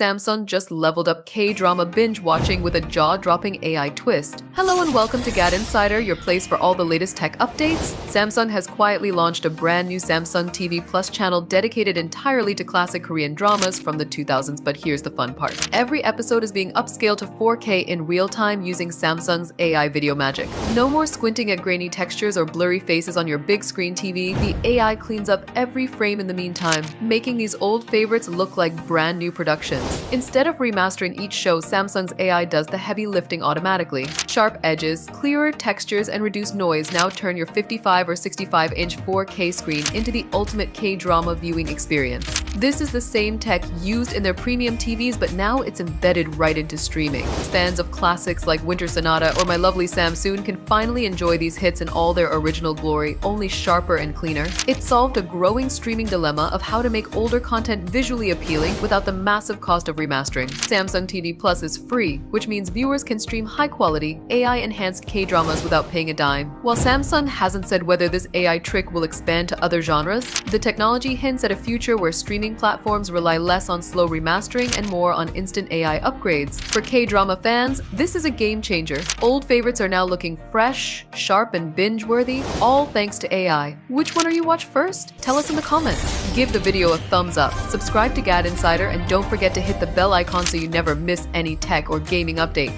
Samsung just leveled up K-drama binge watching with a jaw-dropping AI twist. Hello and welcome to GadInsider, your place for all the latest tech updates. Samsung has quietly launched a brand new Samsung TV Plus channel dedicated entirely to classic Korean dramas from the 2000s, but here's the fun part. Every episode is being upscaled to 4K in real time using Samsung's AI video magic. No more squinting at grainy textures or blurry faces on your big screen TV. The AI cleans up every frame in the meantime, making these old favorites look like brand new productions. Instead of remastering each show, Samsung's AI does the heavy lifting automatically. Sharp edges, clearer textures, and reduced noise now turn your 55 or 65-inch 4K screen into the ultimate K-drama viewing experience. This is the same tech used in their premium TVs, but now it's embedded right into streaming. Fans of classics like Winter Sonata or My Lovely Samsoon can finally enjoy these hits in all their original glory, only sharper and cleaner. It solved a growing streaming dilemma of how to make older content visually appealing without the massive cost of remastering. Samsung TV Plus is free, which means viewers can stream high-quality, AI-enhanced K-dramas without paying a dime. While Samsung hasn't said whether this AI trick will expand to other genres, the technology hints at a future where streaming platforms rely less on slow remastering and more on instant AI upgrades. For K-drama fans, this is a game changer. Old favorites are now looking fresh, sharp, and binge-worthy, all thanks to AI. Which one are you watch first? Tell us in the comments. Give the video a thumbs up, subscribe to GadInsider, and don't forget to hit the bell icon so you never miss any tech or gaming update.